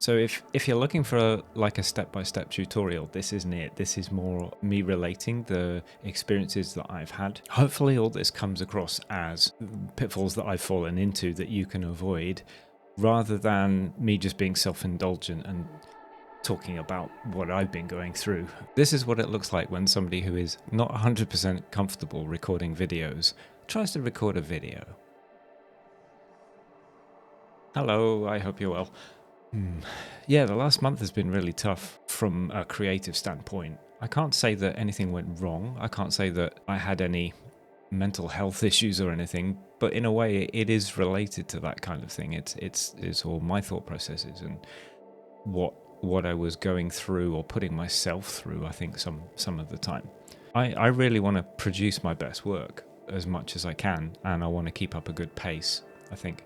So if you're looking for like a step-by-step tutorial, this isn't it. This is more me relating the experiences that I've had. Hopefully all this comes across as pitfalls that I've fallen into that you can avoid, rather than me just being self-indulgent and talking about what I've been going through. This is what it looks like when somebody who is not 100% comfortable recording videos tries to record a video. Hello, I hope you're well. Yeah, the last month has been really tough from a creative standpoint. I can't say that anything went wrong. I can't say that I had any mental health issues or anything, but in a way it is related to that kind of thing. It's all my thought processes and what I was going through or putting myself through, I think some of the time. I really want to produce my best work as much as I can, and I want to keep up a good pace. I think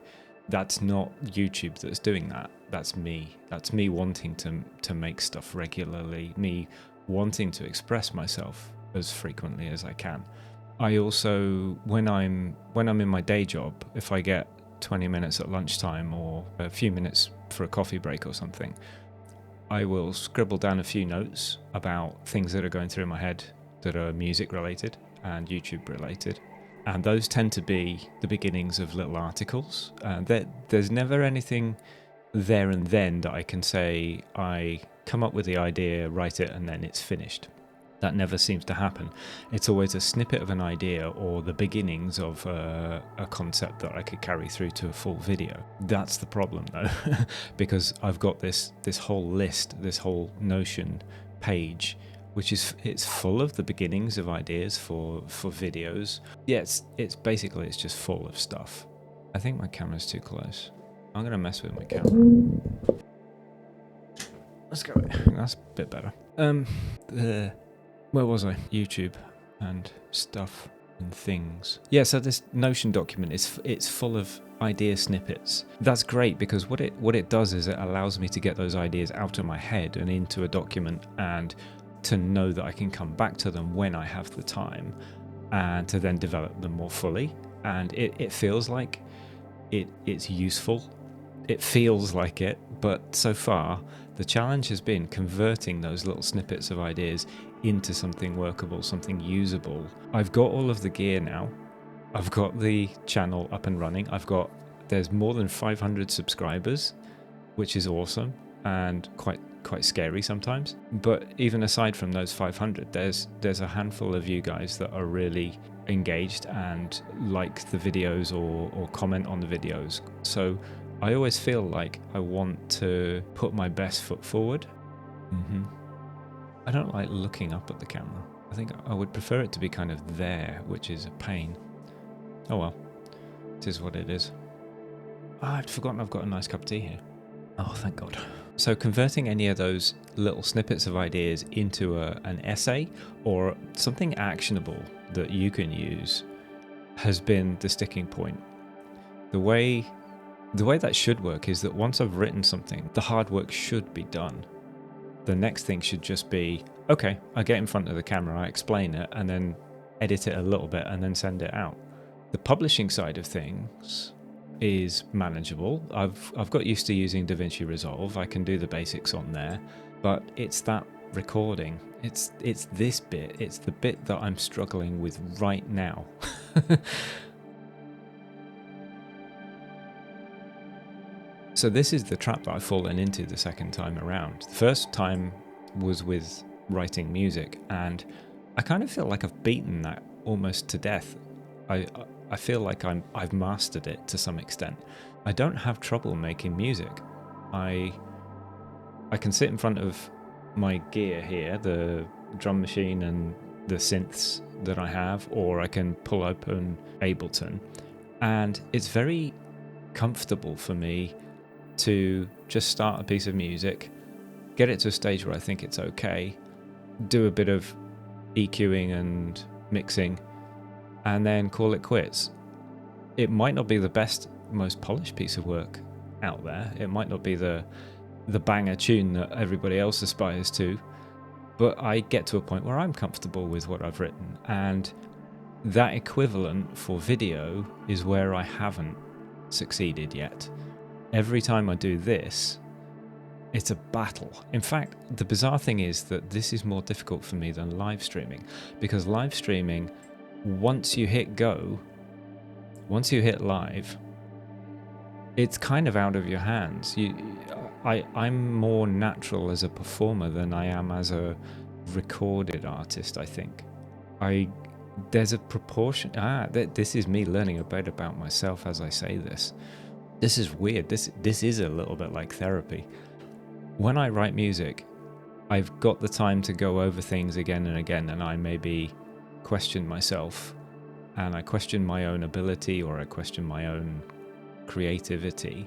that's not YouTube that's doing that. That's me. That's me wanting to make stuff regularly, me wanting to express myself as frequently as I can. I also, when I'm in my day job, if I get 20 minutes at lunchtime or a few minutes for a coffee break or something, I will scribble down a few notes about things that are going through my head that are music related and YouTube related. And those tend to be the beginnings of little articles. There's never anything there and then that I can say I come up with the idea, write it, and then it's finished. That never seems to happen. It's always a snippet of an idea or the beginnings of a concept that I could carry through to a full video. That's the problem though, because I've got this whole list, this whole Notion page, which it's full of the beginnings of ideas for videos. Yeah, it's basically just full of stuff. I think my camera's too close. I'm gonna mess with my camera. Let's go. That's a bit better. Where was I? YouTube and stuff and things. Yeah, so this Notion document it's full of idea snippets. That's great because what it does is it allows me to get those ideas out of my head and into a document, and to know that I can come back to them when I have the time, and to then develop them more fully. And it feels like it's useful. It feels like it, but so far the challenge has been converting those little snippets of ideas into something workable, something usable. I've got all of the gear now. I've got the channel up and running. There's more than 500 subscribers, which is awesome and quite scary sometimes. But even aside from those 500, there's a handful of you guys that are really engaged and like the videos or comment on the videos. So I always feel like I want to put my best foot forward. I don't like looking up at the camera. I think I would prefer it to be kind of there, which is a pain. Oh well, it is what it is. I'd forgotten I've got a nice cup of tea here. Oh, thank God. So converting any of those little snippets of ideas into an essay or something actionable that you can use has been the sticking point. The way that should work is that once I've written something, the hard work should be done. The next thing should just be, okay, I get in front of the camera, I explain it, and then edit it a little bit and then send it out. The publishing side of things is manageable. I've got used to using DaVinci Resolve. I can do the basics on there, but it's that recording. It's this bit. It's the bit that I'm struggling with right now. So this is the trap that I've fallen into the second time around. The first time was with writing music, and I kind of feel like I've beaten that almost to death. I feel like I've mastered it to some extent. I don't have trouble making music. I can sit in front of my gear here, the drum machine and the synths that I have, or I can pull open Ableton, and it's very comfortable for me to just start a piece of music, get it to a stage where I think it's okay, do a bit of EQing and mixing, and then call it quits. It might not be the best, most polished piece of work out there. It might not be the banger tune that everybody else aspires to, but I get to a point where I'm comfortable with what I've written, and that equivalent for video is where I haven't succeeded yet. Every time I do this, It's a battle. In fact, the bizarre thing is that this is more difficult for me than live streaming, because live streaming, once you hit go, once you hit live, it's kind of out of your hands. I'm more natural as a performer than I am as a recorded artist, I think. There's a proportion. This is me learning a bit about myself as I say this. This is weird. This is a little bit like therapy. When I write music, I've got the time to go over things again and again, and I maybe question myself, and I question my own ability, or I question my own creativity.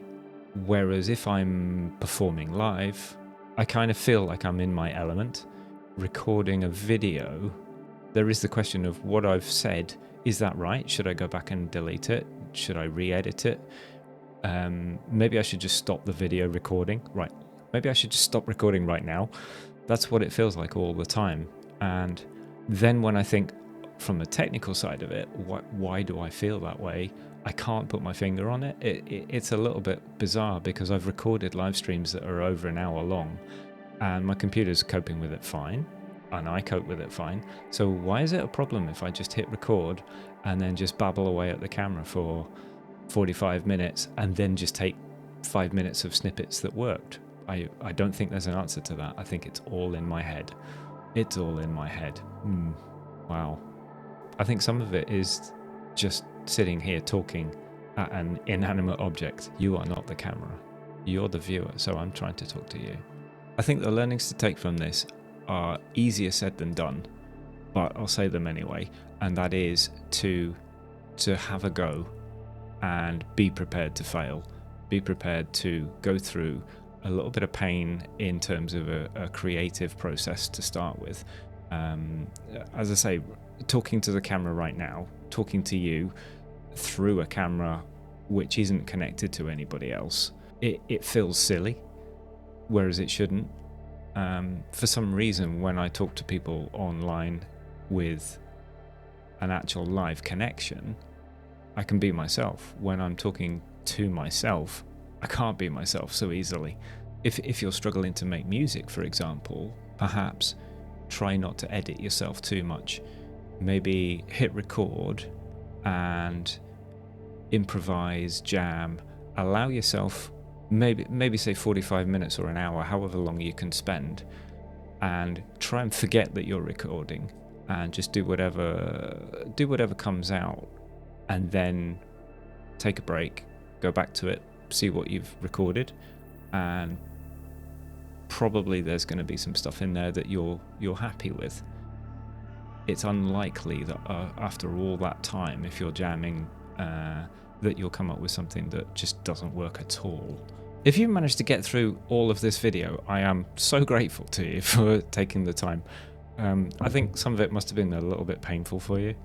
Whereas if I'm performing live, I kind of feel like I'm in my element. Recording a video, there is the question of what I've said. Is that right? Should I go back and delete it? Should I re-edit it? Maybe I should just stop the video recording. Right. Maybe I should just stop recording right now. That's what it feels like all the time. And then when I think from the technical side of it, why do I feel that way? I can't put my finger on it. It's a little bit bizarre, because I've recorded live streams that are over an hour long, and my computer's coping with it fine, and I cope with it fine. So why is it a problem if I just hit record and then just babble away at the camera for 45 minutes and then just take 5 minutes of snippets that worked? I don't think there's an answer to that. I think it's all in my head. It's all in my head. Wow. I think some of it is just sitting here talking at an inanimate object. You are not the camera. You're the viewer, so I'm trying to talk to you. I think the learnings to take from this are easier said than done, but I'll say them anyway, and that is to have a go and be prepared to fail. Be prepared to go through a little bit of pain in terms of a creative process to start with. As I say, talking to the camera right now, talking to you through a camera which isn't connected to anybody else, it feels silly, whereas it shouldn't. For some reason, when I talk to people online with an actual live connection, I can be myself. When I'm talking to myself, I can't be myself so easily. If you're struggling to make music, for example, perhaps try not to edit yourself too much. Maybe hit record and improvise, jam, allow yourself maybe say 45 minutes or an hour, however long you can spend, and try and forget that you're recording and just do whatever comes out, and then take a break, go back to it, see what you've recorded, and probably there's going to be some stuff in there that you're happy with. It's unlikely that after all that time, if you're jamming, that you'll come up with something that just doesn't work at all. If you managed to get through all of this video, I am so grateful to you for taking the time. I think some of it must have been a little bit painful for you.